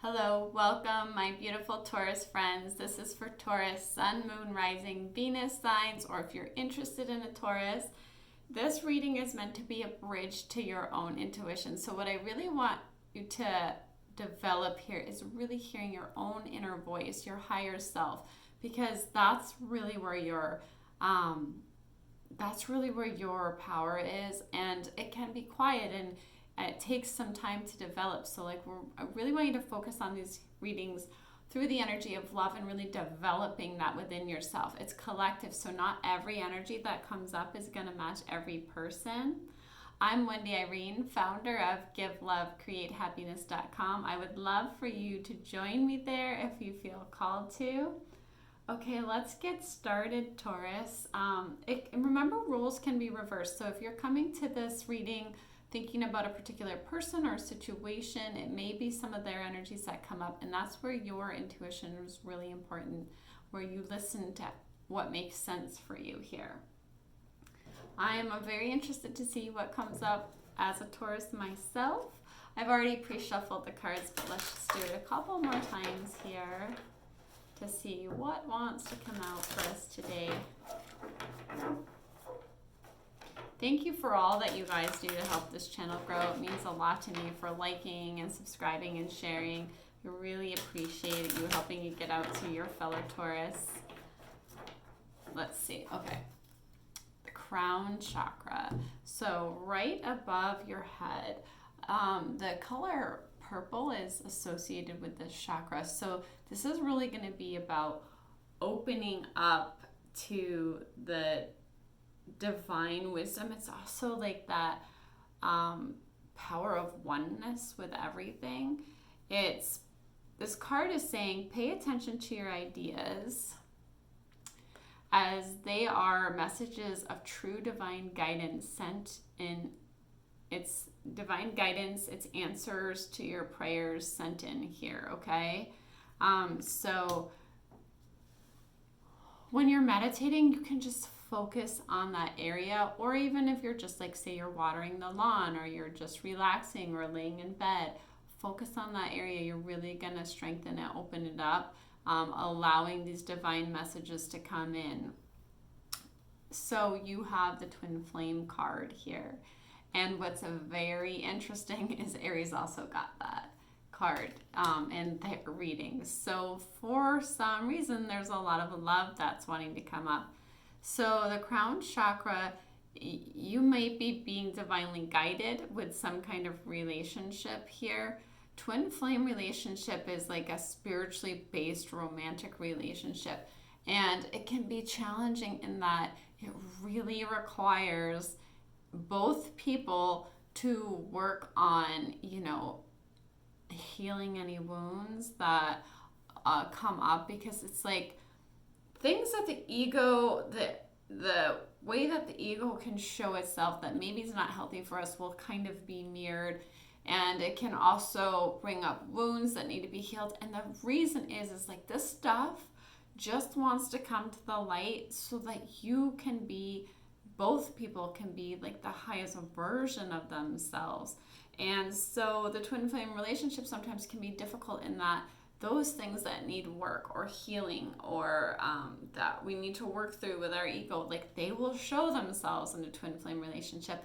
Hello, welcome my beautiful Taurus friends. This is for Taurus, Sun, Moon, Rising, Venus signs, or if you're interested in a Taurus, this reading is meant to be a bridge to your own intuition. So what I really want you to develop here is really hearing your own inner voice, your higher self, because that's really where your power is, and it can be quiet and it takes some time to develop. So I really want you to focus on these readings through the energy of love and really developing that within yourself. It's collective, so not every energy that comes up is going to match every person. I'm Wendy Irene, founder of GiveLoveCreateHappiness.com. I would love for you to join me there if you feel called to. Okay, let's get started, Taurus. Remember, roles can be reversed. So if you're coming to this reading thinking about a particular person or situation, it may be some of their energies that come up, and that's where your intuition is really important, where you listen to what makes sense for you here. I am very interested to see what comes up as a Taurus myself. I've already pre-shuffled the cards, but let's just do it a couple more times here to see what wants to come out for us today. Thank you for all that you guys do to help this channel grow. It means a lot to me, for liking and subscribing and sharing. I really appreciate you helping you get out to your fellow Taurus. Let's see. Okay. The crown chakra. So right above your head, the color purple is associated with this chakra. So this is really going to be about opening up to the divine wisdom. It's also like that power of oneness with everything. This card is saying, pay attention to your ideas as they are messages of true divine guidance sent in. It's divine guidance, it's answers to your prayers sent in here, okay? So when you're meditating, you can just focus on that area, or even if you're just say you're watering the lawn, or you're just relaxing or laying in bed, focus on that area. You're really going to strengthen it, open it up, allowing these divine messages to come in. So you have the twin flame card here, and what's very interesting is Aries also got that card in their readings. So for some reason, there's a lot of love that's wanting to come up. So the crown chakra, you might be being divinely guided with some kind of relationship here. Twin flame relationship is like a spiritually based romantic relationship, and it can be challenging in that it really requires both people to work on, healing any wounds that come up, because it's like things that the ego, the way that the ego can show itself that maybe is not healthy for us, will kind of be mirrored, and it can also bring up wounds that need to be healed. And the reason is like this stuff just wants to come to the light so that both people can be like the highest version of themselves. And so the twin flame relationship sometimes can be difficult in that those things that need work or healing, or that we need to work through with our ego, they will show themselves in a twin flame relationship.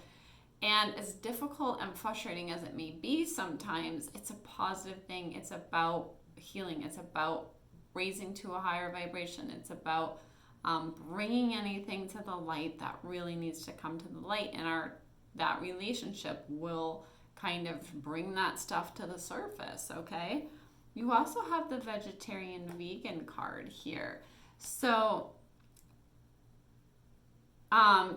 And as difficult and frustrating as it may be sometimes, it's a positive thing. It's about healing. It's about raising to a higher vibration. It's about bringing anything to the light that really needs to come to the light, and that relationship will kind of bring that stuff to the surface, okay? You also have the vegetarian vegan card here. So I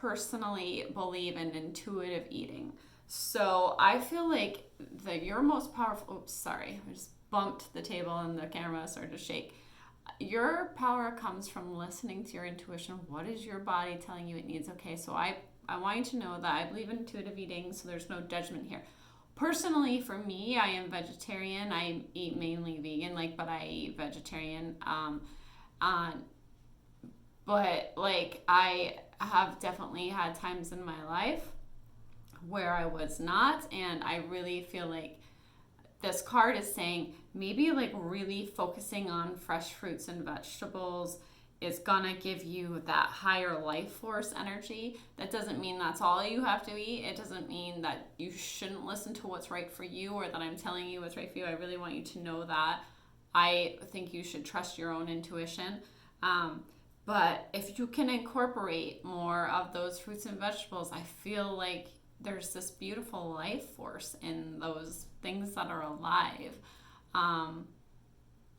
personally believe in intuitive eating. So I feel like your most powerful, oops, sorry, I just bumped the table and the camera started to shake. Your power comes from listening to your intuition. What is your body telling you it needs? Okay, so I want you to know that I believe in intuitive eating, so there's no judgment here. Personally, for me, I am vegetarian. I eat mainly vegan, but I eat vegetarian. But I have definitely had times in my life where I was not, and I really feel like this card is saying maybe like really focusing on fresh fruits and vegetables is gonna give you that higher life force energy. That doesn't mean that's all you have to eat. It doesn't mean that you shouldn't listen to what's right for you or that I'm telling you what's right for you. I really want you to know that. I think you should trust your own intuition. But if you can incorporate more of those fruits and vegetables, I feel like there's this beautiful life force in those things that are alive.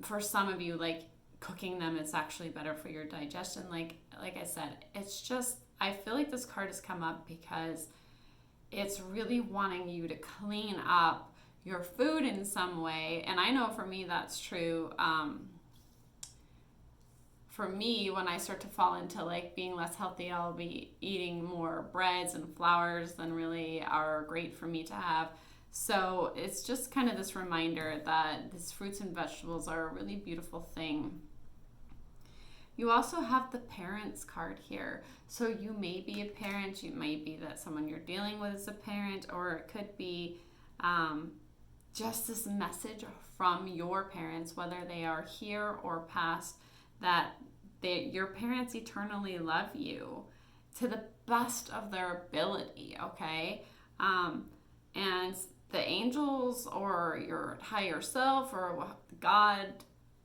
For some of you, like cooking them is actually better for your digestion. Like I said, it's just, I feel like this card has come up because it's really wanting you to clean up your food in some way. And I know for me that's true. For me, when I start to fall into like being less healthy, I'll be eating more breads and flours than really are great for me to have. So it's just kind of this reminder that these fruits and vegetables are a really beautiful thing. You also have the parents card here. So you may be a parent, you might be that someone you're dealing with is a parent, or it could be just this message from your parents, whether they are here or past, that your parents eternally love you to the best of their ability, okay? And the angels or your higher self or God,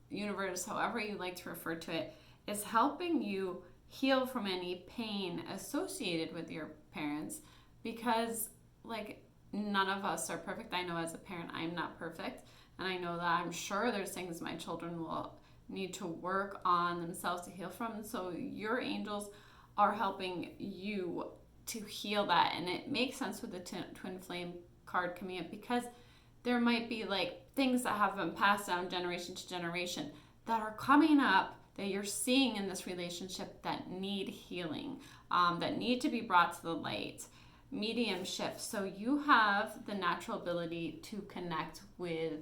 universe, however you like to refer to it, is helping you heal from any pain associated with your parents, because like none of us are perfect. I know as a parent I'm not perfect, and I know that I'm sure there's things my children will need to work on themselves to heal from. And so your angels are helping you to heal that. And it makes sense with the twin flame card coming up, because there might be like things that have been passed down generation to generation that are coming up that you're seeing in this relationship that need healing, that need to be brought to the light. Mediumship. So you have the natural ability to connect with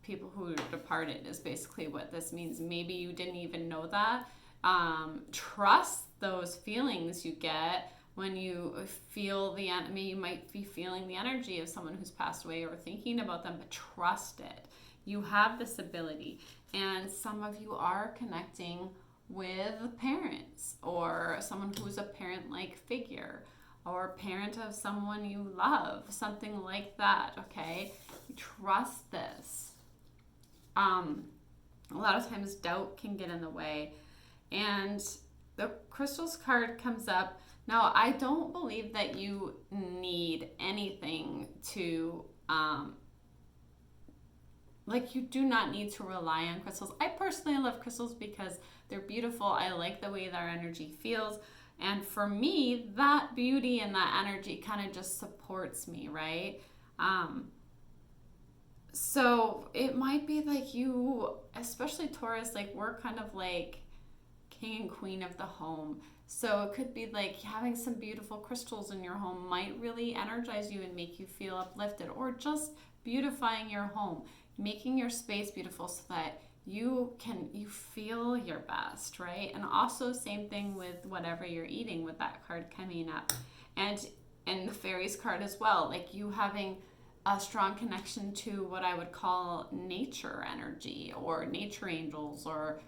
people who are departed is basically what this means. Maybe you didn't even know that. Trust those feelings you get when you feel maybe you might be feeling the energy of someone who's passed away or thinking about them, but trust it. You have this ability. And some of you are connecting with parents or someone who's a parent-like figure or a parent of someone you love, something like that, okay? Trust this. A lot of times doubt can get in the way, and the crystals card comes up. Now, I don't believe that you need anything to, you do not need to rely on crystals. I personally love crystals because they're beautiful. I like the way their energy feels. And for me, that beauty and that energy kind of just supports me, right? So it might be like you, especially Taurus, like we're kind of like king and queen of the home. So it could be like having some beautiful crystals in your home might really energize you and make you feel uplifted, or just beautifying your home, making your space beautiful so that you feel your best, right? And also same thing with whatever you're eating with that card coming up. And the fairies card as well, like you having a strong connection to what I would call nature energy or nature angels, or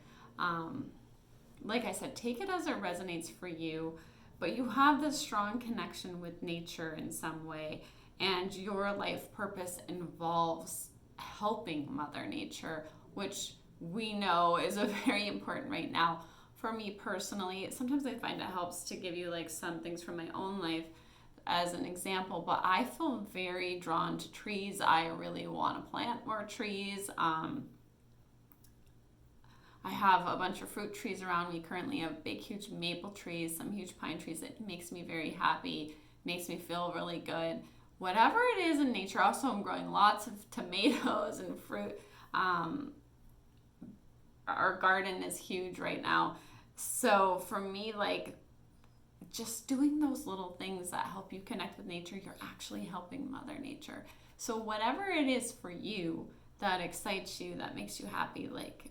like I said, take it as it resonates for you, but you have this strong connection with nature in some way, and your life purpose involves helping Mother Nature, which we know is a very important right now. For me personally, sometimes I find it helps to give you like some things from my own life as an example, but I feel very drawn to trees. I really want to plant more trees. I have a bunch of fruit trees around me currently. I have big, huge maple trees, some huge pine trees. It makes me very happy, makes me feel really good. Whatever it is in nature. Also, I'm growing lots of tomatoes and fruit. Our garden is huge right now. So for me, like, just doing those little things that help you connect with nature, you're actually helping Mother Nature. So whatever it is for you that excites you, that makes you happy, like,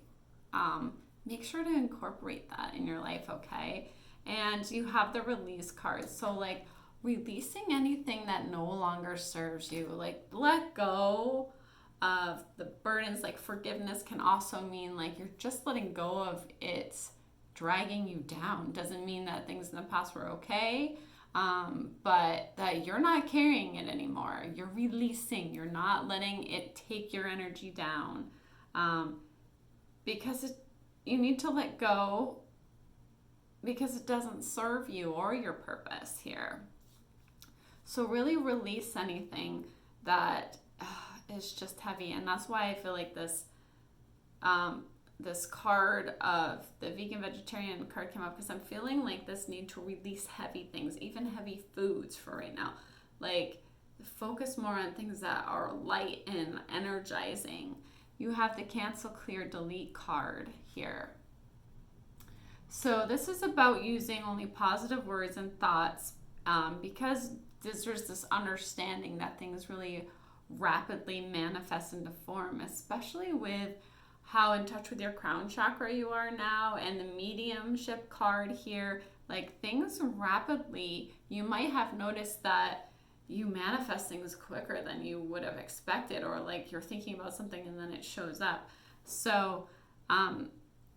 make sure to incorporate that in your life, okay? And you have the release card. So like releasing anything that no longer serves you, like let go of the burdens. Like forgiveness can also mean like you're just letting go of it dragging you down. Doesn't mean that things in the past were okay, but that you're not carrying it anymore. You're releasing. You're not letting it take your energy down, because you need to let go because it doesn't serve you or your purpose here. So really release anything that is just heavy. And that's why I feel like this this card of the vegan vegetarian card came up, because I'm feeling like this need to release heavy things, even heavy foods for right now. Like focus more on things that are light and energizing. You have the cancel, clear, delete card here. So this is about using only positive words and thoughts, because there's this understanding that things really rapidly manifest into form, especially with how in touch with your crown chakra you are now, and the mediumship card here. Like things rapidly, you might have noticed that you manifest things quicker than you would have expected, or like you're thinking about something and then it shows up. So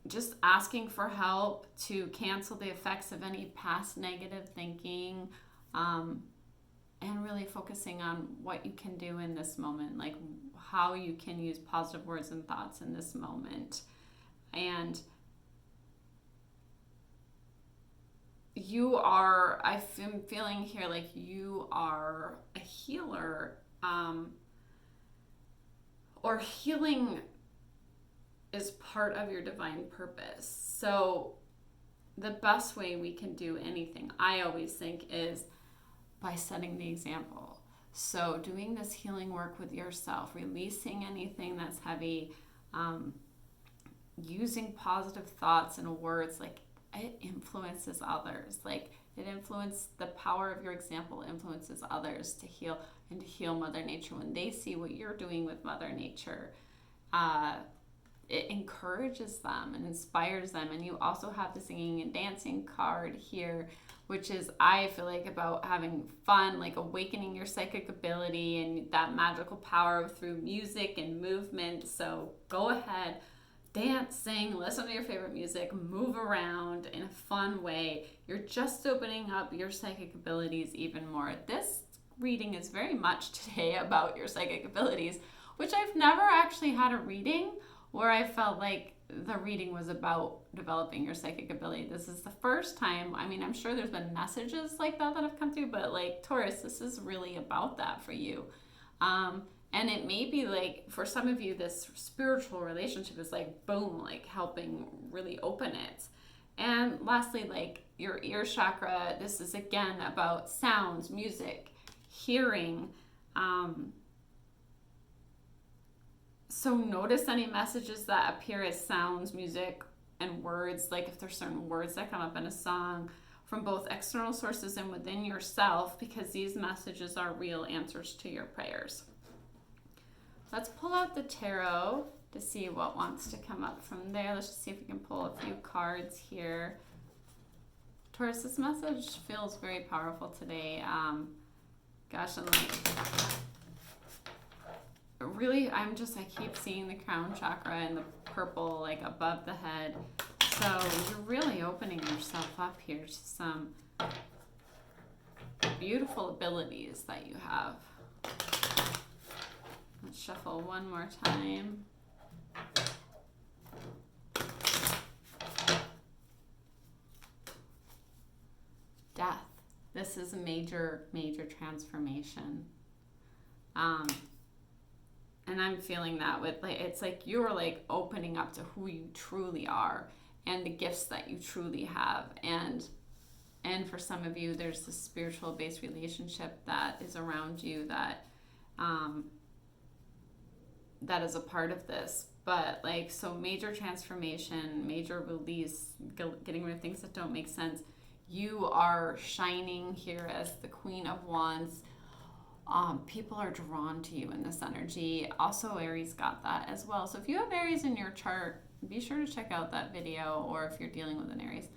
just asking for help to cancel the effects of any past negative thinking, and really focusing on what you can do in this moment, like how you can use positive words and thoughts in this moment. And you are, I'm feeling here like you are a healer, or healing is part of your divine purpose. So the best way we can do anything, I always think, is by setting the example. So doing this healing work with yourself, releasing anything that's heavy, using positive thoughts and words, like it influences others. Like the power of your example influences others to heal, and to heal Mother Nature. When they see what you're doing with Mother Nature, it encourages them and inspires them. And you also have the singing and dancing card here, which is, I feel like, about having fun, like awakening your psychic ability and that magical power through music and movement. So go ahead, dance, sing, listen to your favorite music, move around in a fun way. You're just opening up your psychic abilities even more. This reading is very much today about your psychic abilities, which I've never actually had a reading where I felt like the reading was about developing your psychic ability. This is the first time. I mean, I'm sure there's been messages like that have come through, but like Taurus, this is really about that for you. And it may be like, for some of you, this spiritual relationship is like, boom, like helping really open it. And lastly, like your ear chakra, this is again about sounds, music, hearing. So notice any messages that appear as sounds, music, and words, like if there's certain words that come up in a song from both external sources and within yourself, because these messages are real answers to your prayers. Let's pull out the tarot to see what wants to come up from there. Let's just see if we can pull a few cards here. Taurus, this message feels very powerful today. Gosh, I'm like, really, I keep seeing the crown chakra and the purple like above the head. So you're really opening yourself up here to some beautiful abilities that you have. Let's shuffle one more time. Death. This is a major, major transformation. And I'm feeling that with like, it's like you're like opening up to who you truly are and the gifts that you truly have. And for some of you, there's this spiritual based relationship that is around you that that is a part of this. But like, so major transformation, major release, getting rid of things that don't make sense. You are shining here as the Queen of Wands. People are drawn to you in this energy. Also, Aries got that as well. So if you have Aries in your chart, be sure to check out that video, or if you're dealing with an Aries.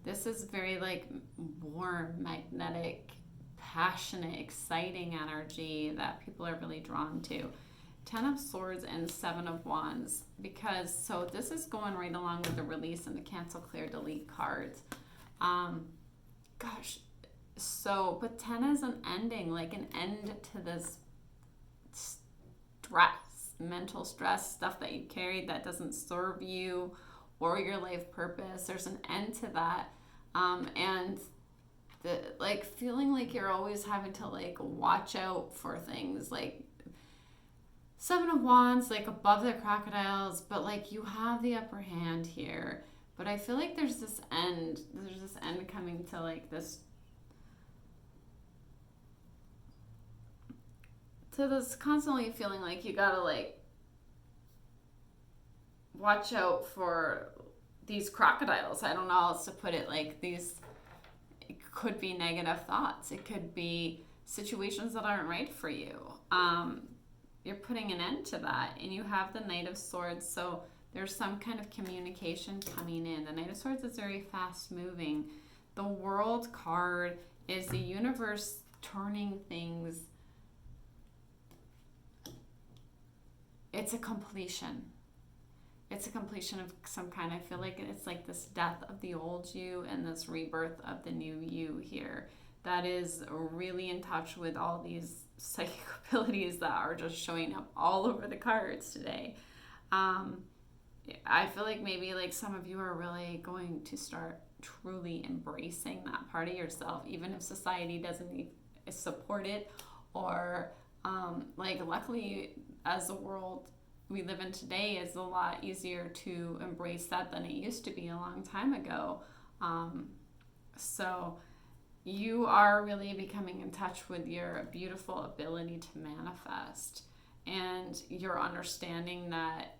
This is very like warm, magnetic, passionate, exciting energy that people are really drawn to. Ten of Swords and Seven of Wands, because so this is going right along with the release and the cancel, clear, delete cards. Gosh, so but 10 is an ending, like an end to this stress, mental stress, stuff that you carried that doesn't serve you or your life purpose. There's an end to that, and the like feeling like you're always having to like watch out for things like Seven of Wands, like above the crocodiles, but like you have the upper hand here. But I feel like there's this end coming to like this, to this constantly feeling like you gotta like watch out for these crocodiles. I don't know how else to put it. Like these, it could be negative thoughts. It could be situations that aren't right for you. You're putting an end to that, and you have the Knight of Swords, so there's some kind of communication coming in. The Knight of Swords is very fast moving. The World card is the universe turning things. It's a completion. It's a completion of some kind. I feel like it's like this death of the old you and this rebirth of the new you here that is really in touch with all these psychic abilities that are just showing up all over the cards today. I feel like maybe like some of you are really going to start truly embracing that part of yourself, even if society doesn't support it, or like luckily as the world we live in today is a lot easier to embrace that than it used to be a long time ago. So you are really becoming in touch with your beautiful ability to manifest, and you're understanding that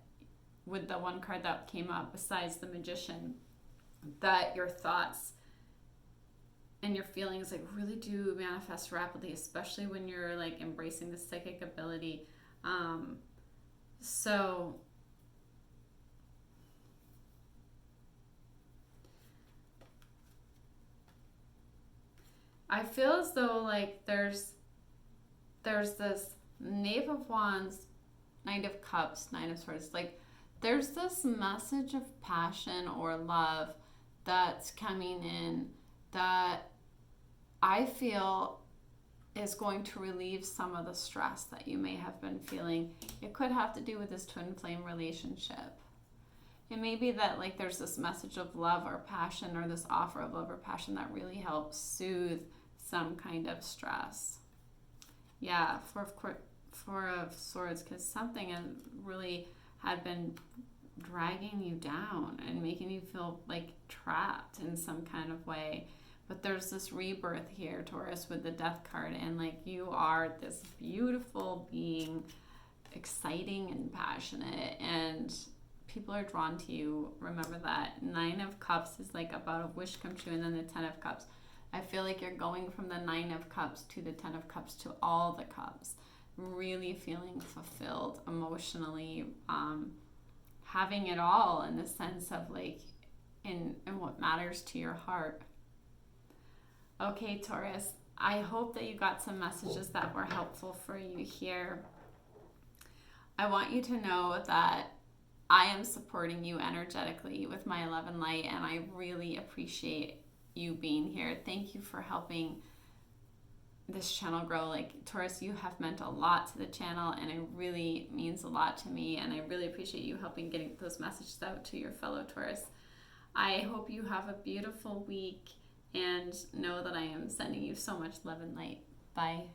with the one card that came up besides the Magician, that your thoughts and your feelings like really do manifest rapidly, especially when you're like embracing the psychic ability. So I feel as though like there's this Knave of Wands, Knight of Cups, Nine of Swords, like there's this message of passion or love that's coming in that I feel is going to relieve some of the stress that you may have been feeling. It could have to do with this twin flame relationship. It may be that like there's this message of love or passion, or this offer of love or passion that really helps soothe some kind of stress. Yeah, Four of Swords, because something really had been dragging you down and making you feel like trapped in some kind of way. But there's this rebirth here, Taurus, with the Death card, and like you are this beautiful being, exciting and passionate, and people are drawn to you. Remember that. Nine of Cups is like about a wish come true, and then the Ten of Cups. I feel like you're going from the Nine of Cups to the Ten of Cups to all the cups, really feeling fulfilled emotionally, having it all in the sense of like in what matters to your heart. Okay, Taurus, I hope that you got some messages that were helpful for you here. I want you to know that I am supporting you energetically with my 11 light, and I really appreciate you being here. Thank you for helping this channel grow. Like, Taurus, you have meant a lot to the channel, and it really means a lot to me, and I really appreciate you helping getting those messages out to your fellow Taurus. I hope you have a beautiful week, and know that I am sending you so much love and light. Bye.